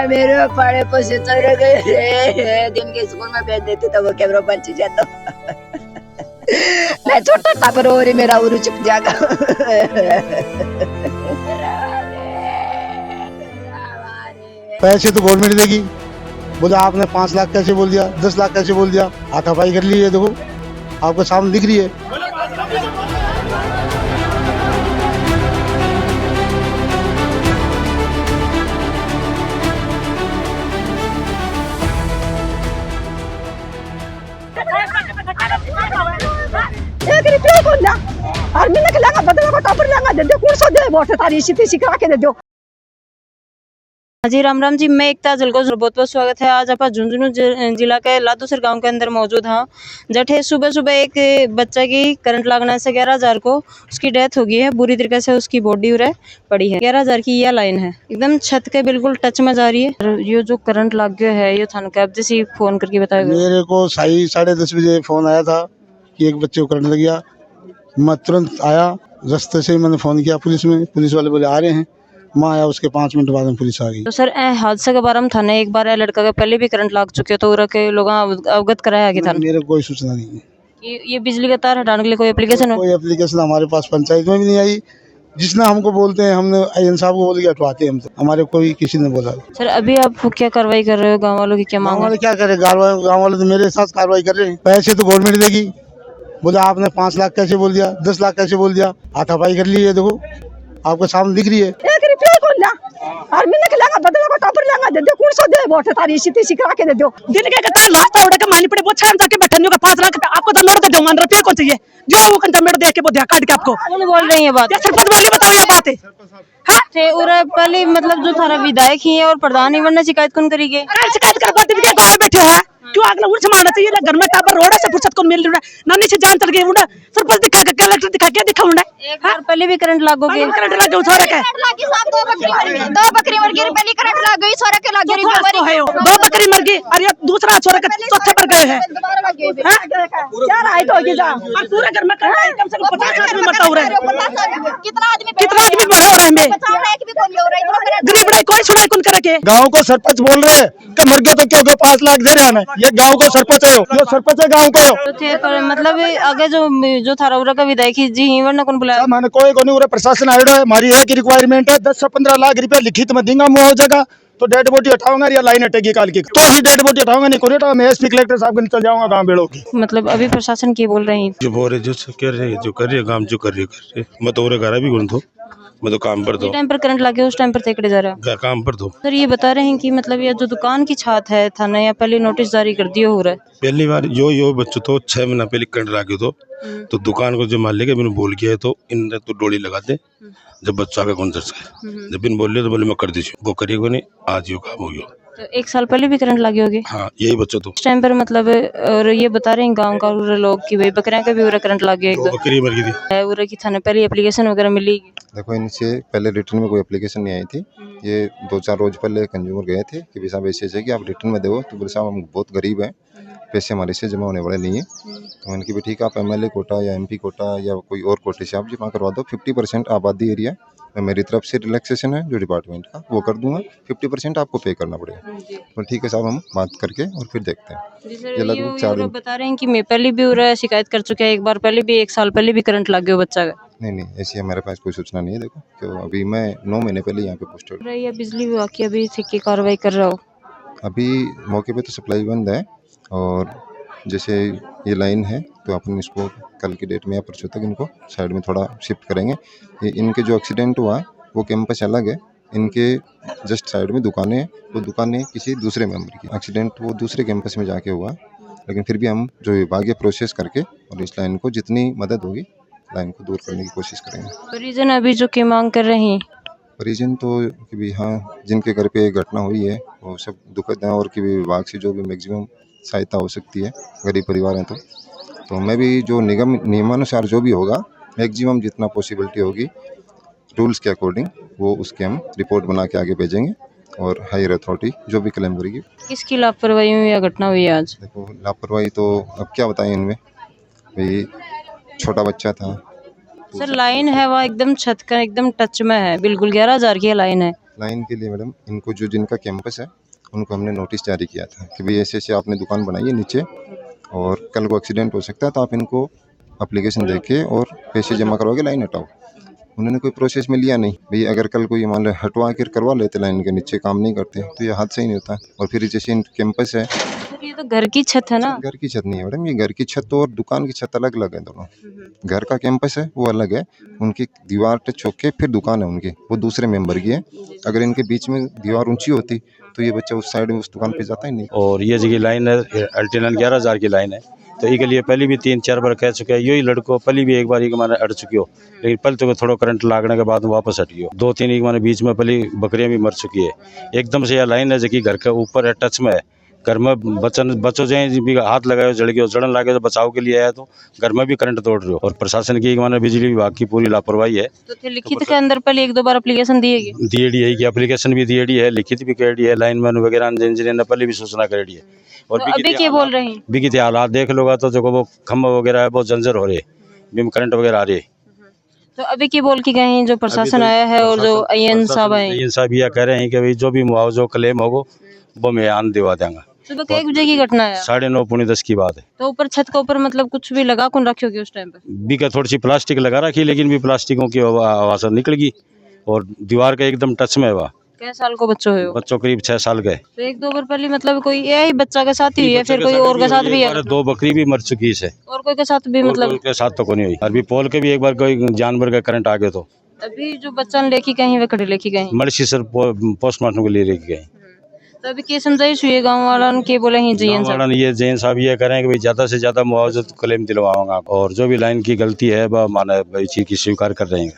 मेरे पाड़े को से चले गए रे। दिन के स्कूल में भेज देती तो वो कैमरा बच जाता। मैं छोटा था पर और मेरा उरु चुप जाएगा। पैसे तो गवर्नमेंट देगी। बोले आपने 5 लाख कैसे बोल दिया, 10 लाख कैसे बोल दिया, हाथापाई कर ली है। देखो आपको सामने दिख रही है। जी राम राम जी, मैं एकता जलको बहुत बहुत स्वागत है। आज आप झुंझुनू जिला के लादूसर गांव के अंदर मौजूद हाँ। जठे सुबह सुबह एक बच्चा की करंट लगने से 11,000 को उसकी डेथ हो गई है। बुरी तरीके से उसकी बॉडी उरे पड़ी है। 11,000 की यह लाइन है, एकदम छत के बिल्कुल टच में जा रही है। ये जो करंट लग गया है ये थाना कैब जैसी फोन करके बताया। मेरे को 10:30 बजे फोन आया था कि एक बच्चे को करंट लग गया। मैं तुरंत आया, रास्ते से मैंने फोन किया पुलिस में। पुलिस वाले बोले आ रहे हैं। मैं आया, उसके 5 मिनट बाद में पुलिस आ गई। तो सर हादसे के बारे में थाने एक बार लड़का के पहले भी करंट लग चुके तो के लोग अवगत कराया कि थाना? मेरे को कोई सूचना नहीं है। ये बिजली का तार हटाने के लिए कोई एप्लीकेशन? कोई एप्लीकेशन हमारे पास पंचायत में भी नहीं आई। जिसने हमको बोलते हैं, हमने आईएन साहब को बोल के हटवाते हैं हमसे। हमारे कोई किसी ने बोला। सर अभी आप क्या कार्रवाई कर रहे हो? गाँव वालों की क्या मांग है? क्या करे, गाँव वाले तो मेरे साथ कार्रवाई कर रहे हैं। पैसे तो गवर्नमेंट देगी। बोले आपने 5 लाख कैसे बोल दिया, 10 लाख कैसे बोल दिया, हाथापाई कर ली है। देखो आपको सामने दिख रही है। दिन के कहता है लास्ट उड़ा के मानी पड़े वो छान जाके बैठनियों का 5 लाख आपको तो नोट दे दूंगा। अंदर फिर कौन चाहिए जो वो कंटा मेड़ दे के वो काट के आपको कौन बोल रही है बात? या सरपंच बोली बताओ ये बात है। थे और पहले मतलब जो थारा विधायक ही है और प्रधान ही बनने शिकायत कौन करेगी? अरे शिकायत कर बात के गांव में बैठे हो क्यों आगला उड़ मारना चाहिए। घर में टाबर रोड से फुर्सत कौन मिल रहा है। नानी से जान चल गई उड़ा सरपंच दिखा के कलेक्टर दिखा के दिखाऊंगा। एक बार पहले भी करंट लागोगे? करंट लग गया छोरे के दो बकरी मर गई। पहली करंट लग गई, छोरे के लग गई। 2 बकरी मर गई और ये दूसरा छोरे के चौथे पर गए हैं। क्या रहा है तो ये जा और पूरे घर में कम से कम 50 आदमी मरता हो रहा है। कितना आदमी मरा हो रहा है। मैं गरीब नहीं कोई सुनाई कौन करे के। गाँव को सरपंच बोल रहे हैं कि मर गया तो क्यों 5 लाख दे रहे हैं हमें। ये गाँव को सरपंच है, जो सरपंच है गाँव को। तो थे पर मतलब आगे जो थारा उरा का विधायक जी ही वरना कौन बुलाया? मैंने कोई नहीं, प्रशासन आया है। हमारी एक रिक्वायरमेंट है, 10 से 15 लाख रुपया लिखित में देंगे मुआवजा। तो डेड बॉडी हटाऊंगा या लाइन हटेगी काल की तो ही डेड बॉडी हटाऊंगा, नहीं कोई मैं एसपी कलेक्टर साहब के चल जाऊंगा गाँव बेड़ो की। मतलब अभी प्रशासन की बोल रही है जो बोल रहे जो कर रहे जो कर रही है काम जो कर रही मैं तो और घर भी गुण दो मैं तो काम पर दो टाइम पर करंट लगे उस टाइम पर तेकड़े जा रहा है काम पर दो। सर ये बता रहे हैं कि मतलब ये जो दुकान की छात है थाना या पहले नोटिस जारी कर दिया हो रहा है। पहली बार यो बच्चों तो 6 महीना पहले करंट लगे तो दुकान को जो मालिक है मैंने बोल किया है तो इन तो डोली लगाते जब बच्चा का कौन दर्ज है। जब इन बोल रहे तो बोले मैं कर दीजिए वो करिएगा नहीं आज यो काम हो गया। तो 1 साल पहले भी करंट लगी होगी? हाँ यही बच्चों तो उस टाइम पर मतलब और ये बता रहे हैं गांव का लोग कि भाई बकरियां का भी उरा करंट लग गया एकदम। बकरी मर गई थी उरा की थाने पहले एप्लीकेशन वगैरह मिली? देखो इनसे पहले रिटर्न में कोई एप्लीकेशन नहीं आई थी। ये 2-4 रोज पहले कंज्यूमर गए थे कि भाई साहब ऐसे कि आप रिटर्न में दो। तो बोले साहब हम बहुत गरीब हैं, पैसे हमारे से जमा होने वाले नहीं है। तो मैंने कि ठीक है आप एमएलए कोटा या एमपी कोटा या कोई और कोटे से आप जमा करवा दो। 50% आबादी एरिया में मेरी तरफ से रिलैक्सेशन है जो डिपार्टमेंट का वो कर दूंगा। 50% आपको पे करना पड़ेगा। तो ठीक है साहब हम बात करके और फिर देखते हैं। ये लगभग 4 दिन बता रहे हैं कि मैं पहले भी उरा शिकायत कर चुका है एक बार पहले भी 1 साल पहले भी करंट लग गया बच्चा का। नहीं ऐसी हमारे पास कोई सूचना नहीं है। देखो क्यों अभी मैं 9 महीने पहले यहाँ पे पोस्टेड। ये बिजली विभाग की अभी की कार्रवाई कर रहा हो? अभी मौके पे तो सप्लाई बंद है और जैसे ये लाइन है तो अपन इसको कल की डेट में या परसों तक इनको साइड में थोड़ा शिफ्ट करेंगे। ये इनके जो एक्सीडेंट हुआ वो कैंपस अलग है, इनके जस्ट साइड में दुकानें हैं। वो दुकानें किसी दूसरे मेंबर की, एक्सीडेंट वो दूसरे कैंपस में जाके हुआ। लेकिन फिर भी हम जो विभागीय प्रोसेस करके और इस लाइन को जितनी मदद होगी लाइन को दूर करने की कोशिश करेंगे। परिजन अभी जो की मांग कर रहे हैं? परिजन तो कि भी हाँ जिनके घर पे घटना हुई है वो सब दुखद है और कि भी विभाग से जो भी मैक्सिमम सहायता हो सकती है गरीब परिवार हैं तो मैं भी जो नियमानुसार जो भी होगा मैक्सिमम जितना पॉसिबिलिटी होगी रूल्स के अकॉर्डिंग वो उसके हम रिपोर्ट बना के आगे भेजेंगे और हायर अथॉरिटी जो भी क्लेम करेगी। किसकी लापरवाही हुई या घटना हुई है आज? देखो लापरवाही तो अब क्या बताएं इनमें, भाई छोटा बच्चा था। सर लाइन है वह एकदम छत का एकदम टच में है, बिल्कुल 11,000 की लाइन है। लाइन के लिए मैडम इनको जो जिनका कैंपस है उनको हमने नोटिस जारी किया था कि भाई ऐसे ऐसे आपने दुकान बनाई है नीचे और कल को एक्सीडेंट हो सकता है, तो आप इनको एप्लीकेशन दे के और पैसे जमा करवाओगे लाइन हटाओ। उन्होंने कोई प्रोसेस में लिया नहीं भाई। अगर कल कोई मान लो हटवा कर करवा लेते लाइन के नीचे काम नहीं करते तो ये हादसा ही नहीं होता। और फिर जैसे कैंपस है, ये तो घर की छत है ना। घर की छत नहीं है मैडम, ये घर की छत और दुकान की छत अलग अलग है दोनों। घर का कैंपस है वो अलग है, उनकी दीवार टच होके फिर दुकान है उनकी, वो दूसरे मेंबर की है। अगर इनके बीच में दीवार ऊंची होती तो ये बच्चा उस साइड में उस दुकान पे जाता ही नहीं। और ये जगह लाइन है अल्टीनल 11,000 की लाइन है, तो इसके लिए पहले भी 3-4 बार कह चुके हैं। यही लड़को पहले भी एक बार एक माने अड़ चुकी हो, लेकिन पहले तो थोड़ा करंट लागने के बाद वापस हट गयो। 2-3 एक माने बीच में पहले बकरियां भी मर चुकी है। एकदम से यह लाइन है जो घर के ऊपर है, टच में है। घर में बच्चों जाए भी हाथ लगाए जड़ गए, जड़न लागे तो बचाव के लिए आया तो घर में भी करंट तोड़ रहे हो। और प्रशासन की माने बिजली विभाग की पूरी लापरवाही है। तो लिखित के अंदर पहले 1-2 बार एप्लीकेशन दिएगी, दिएडी है कि एप्लीकेशन भी दिएडी है, लिखित भी करेडी है, लाइनमैन वगैरह इंजीनियर ने पहले भी सूचना करेडी है। और तो अभी क्या बोल रहे हैं? बिकी थे हालात देख लोगा तो जो वो खम्भा वगैरह है बहुत जंजर हो रहे, बीम करंट वगैरह आ रहे। तो अभी की बोल की गए हैं जो प्रशासन आया है और जो आईएन साहब आए आईएन साहब यह कह रहे हैं कि भाई जो भी मुआवजा क्लेम होगा वो मैं आन दिवा देंगा। सुबह के 1 बजे की घटना है, 9:30 पौने 10 की बात है। तो ऊपर छत के ऊपर मतलब कुछ भी लगा कौन रखी होगी उस टाइम पे? बीका थोड़ी सी प्लास्टिक लगा रखी, लेकिन भी प्लास्टिकों की आवाज निकल गई और दीवार के एकदम टच में हुआ। क्या साल को बच्चों है? बच्चों करीब 6 साल के। तो 1-2 बार पहले मतलब कोई यही बच्चा के साथ ही हुई है, फिर कोई और के साथ भी है? 2 बकरी भी मर चुकी है, और कोई के साथ भी मतलब? के साथ तो कोई नहीं हुई। अभी पोल के भी एक बार कोई जानवर का करंट आ गया। तो अभी जो बच्चा लेके गए वे खड़े लेके गए मर्सी सर पोस्टमार्टम के लिए लेके गए। तो अभी क्या समझाइश हुई है गाँव वाला के बोले हैं जैन साहब? ये जैन साहब ये करें कि भाई ज्यादा से ज्यादा मुआवजा क्लेम दिलवाऊंगा और जो भी लाइन की गलती है वह माना चीज की स्वीकार कर रहे हैं।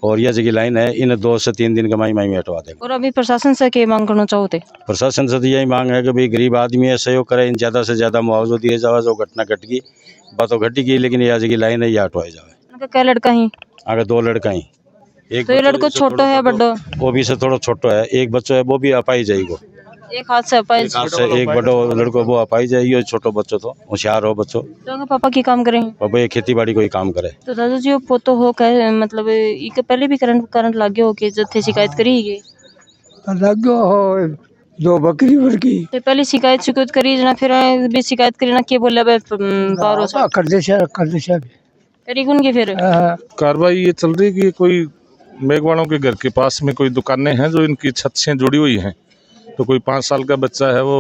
और यह जगह लाइन है इन 2 से 3 दिन का माई में हटवा देगा। और अभी प्रशासन से क्या मांग करना चाहते? प्रशासन से तो यही मांग है कि भाई गरीब आदमी है, सहयोग करे, इन ज्यादा से ज्यादा मुआवजा दिए जाए। जो घटना घट गई बात तो घटी गई, लेकिन यह जगह लाइन है यह हटवाई जाए। क्या लड़का ही आगे 2 लड़का ही, एक तो ये लड़को छोटो है बड़ो? वो भी से थोड़ा छोटो है। एक बच्चो है वो भी अपाई जाएगा, एक हाथ से अपाई। एक बड़ो लड़को वो अपाई जाएगी, छोटो बच्चो तो होशियार हो बच्चो। तो पापा की काम करें? पापा ये खेती बाड़ी कोई काम करे। तो दादा जी वो पोतो हो कह मतलब इके पहले भी करंट लग गया हो के जथे शिकायत करी है? लग गयो हो 2 बकरी वर्गी तो पहले शिकायत करी ना, फिर भी शिकायत करी ना, के बोले बे पारो सा कर दे करी कौन की फिर कार्रवाई ये चल रही है कि कोई मेघवाड़ों के घर के पास में कोई दुकानें हैं जो इनकी छत से जुड़ी हुई हैं। तो कोई 5 साल का बच्चा है वो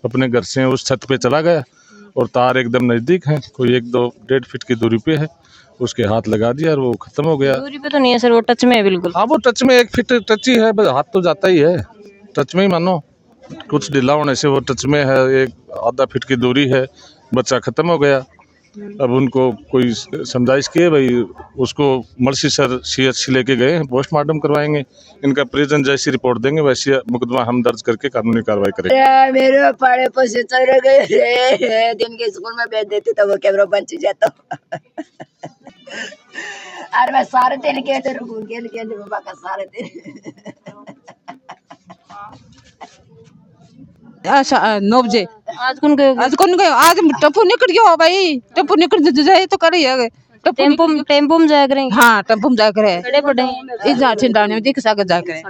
अपने घर से उस छत पे चला गया और तार एकदम नजदीक है, कोई 1-2-1.5 फीट की दूरी पे है, उसके हाथ लगा दिया और वो खत्म हो गया। दूरी पे तो नहीं है सर, वो टच में है बिल्कुल। हाँ वो टच में 1 फीट टच ही है, बस हाथ तो जाता ही है, टच में ही मानो। कुछ ढीला होने से वो टच में है, 1-आधा फीट की दूरी है, बच्चा खत्म हो गया। अब उनको कोई समझाइश किए भाई, उसको मर्सीसर CHC लेके गए हैं, पोस्टमार्टम करवाएंगे। इनका परिजन जैसी रिपोर्ट देंगे वैसे मुकदमा हम दर्ज करके कानूनी कार्रवाई करेंगे। मेरे पाड़े पैसे चले गए रे, दिन के स्कूल में भेज देते तो वो कैमरा बच जाता। अरे मैं सारे दिन के बाबा का सारे दिन 9 बजे आज कौन गए? आज टप्पू निकल गया भाई, टप्पू निकल जाए तो करे टेम्पो में जाया करेंगे? हाँ टेम्पो में जाया करे, खड़े पड़े इस ठंडाने में दिख सके जा करे।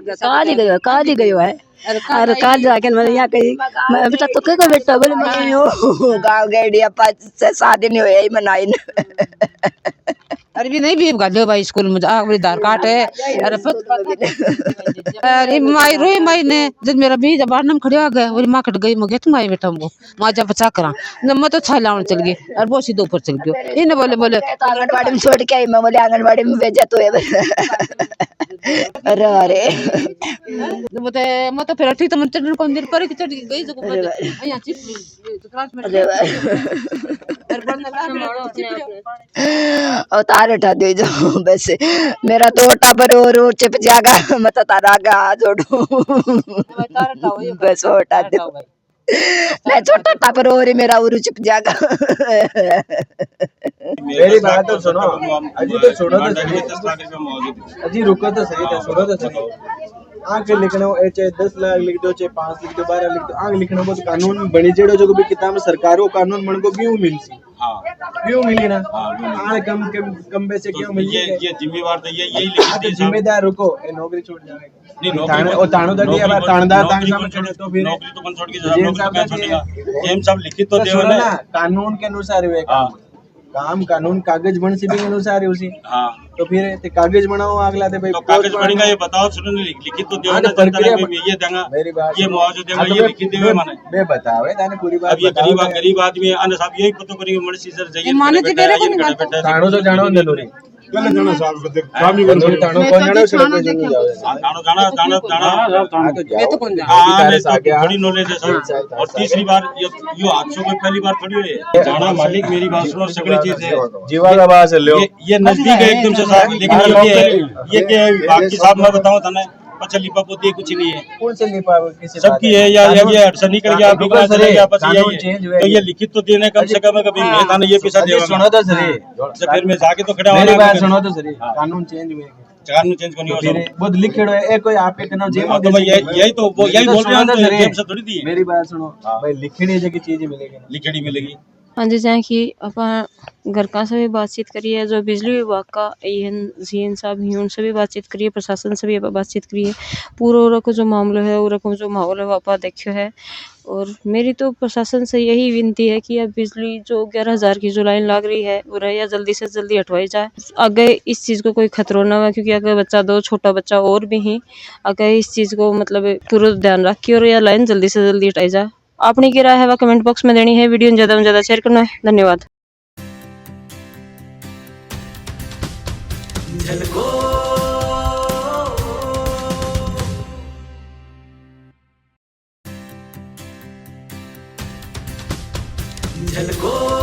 कहाँ गयो है? अरे कहाँ जाके मैंने यहाँ कहीं बेटा तो क्या बेटा बोले मैं गाँव गए 5 से 7 दिन हुए मनाई। अरे भी नहीं भी गालो भाई स्कूल में आधार कार्ड है। अरे माई रोई माई ने जब मेरा भी जबान में खड़े आ गए और माँ कट गई मुझे तुम आई बेटा वो माँ जब बचा करा जब मैं तो छा लाने चल गई और वो सीधे ऊपर चल गयो। इन्हें बोले आंगनबाड़ी में छोड़ के आई, मैं बोले आंगनबाड़ी में भेजा तो अरे अरे मैं तो फिर ठीक तो मैं चढ़ने को देर पर चढ़ गई जो यहाँ क्लास में और तार उठा दे जो बस मेरा तो टापर और चिप जाएगा, मैं तो तारा आगे हाथ जोड़ू बस वो उठा दे। मैं छोटा टापर और मेरा उरु चिप जाएगा। मेरी बात तो सुनो अजी, तो सुनो तो सही, अजी रुको तो सही, सुनो तो सही। आंख लिखना हो चाहे 10 लाख लिख दो चाहे 5 लिख दो 12 लिख दो आंख लिखना बहुत कानून बनी जेड़ो जो भी किताब में सरकार को कानून बन को क्यों मिल सी क्यों मिली ना आंख कम पैसे क्यों मिली ये जिम्मेवार तो यही लिखी थी जिम्मेदार रुको ये नौकरी छोड़ जाएगा नहीं नौकरी ओ ताणो तो दिया बार ताणदार ताण सामने छोड़े तो फिर नौकरी तो कौन छोड़ के जाएगा नौकरी तो क्या छोड़ेगा जेम सब लिखित तो देव ना कानून के अनुसार हुए काम कानून कागज बन से भी अनुसार है उसी तो फिर ते कागज बनाओ अगला ते भाई तो कागज बनेगा ये बताओ सुनो लिखित तो देव ना जनता ने ये देगा मेरी बात ये मुआवजा देगा ये लिखित देवे माने मैं बतावे ताने पूरी बात अब ये गरीब आदमी अन्य सब यही पता करेंगे मर्सी सर जाइए माने जी बेरे को नहीं ताणो तो जानो जरूरी पहले जाना साहब ताणो कौन जानो सड़क पे जरूर जाओ जाना मैं तो कौन थोड़ी नॉलेज है सर और तीसरी बार यो हादसों में पहली बार थोड़ी हुई है जाना मालिक मेरी बात सुनो सगली चीज है जीवा का बात है ये नजदीक है एकदम से साहब लेकिन ये क्या है बाकी साहब मैं बताऊं था अच्छा लिपा पोती कुछ नहीं है कौन से लिपा किसी सबकी है या ये अड़चन निकल गया बिगड़ा चले गया बस यही तो ये लिखित तो देने कम से कम कभी मैं था ये पैसा देगा सुनो तो सही तो फिर मैं जाके तो खड़ा मेरी बात सुनो तो सही कानून चेंज हुए कानून चेंज करनी हो बहुत लिखेड़ो है कोई आपके कनो जेब तो भाई यही तो यही बोल रहे हैं जेब से थोड़ी दी मेरी बात सुनो भाई लिखड़ी जगह चीज मिलेगी लिखड़ी मिलेगी हाँ जी जहाँ की अपन घर का से भी बातचीत करिए जो बिजली विभाग का सीएन साहब ही उनसे भी बातचीत करिए प्रशासन से भी बातचीत करिए पूरा को जो मामला है उरा को जो माहौल है वो आप देखियो है और मेरी तो प्रशासन से यही विनती है कि अब बिजली जो 11,000 की जो लाइन लाग रही है वो या जल्दी से जल्दी हटवाई जाए आगे इस चीज़ को कोई खतरा ना हो क्योंकि अगर बच्चा दो छोटा बच्चा और भी ही अगर इस चीज़ को मतलब तुरंत ध्यान रखिए और यह लाइन जल्दी से जल्दी हटाई जाए। अपनी क्या राय है वह कमेंट बॉक्स में देनी है। वीडियो ज़्यादा से ज़्यादा शेयर करना है। धन्यवाद। झलको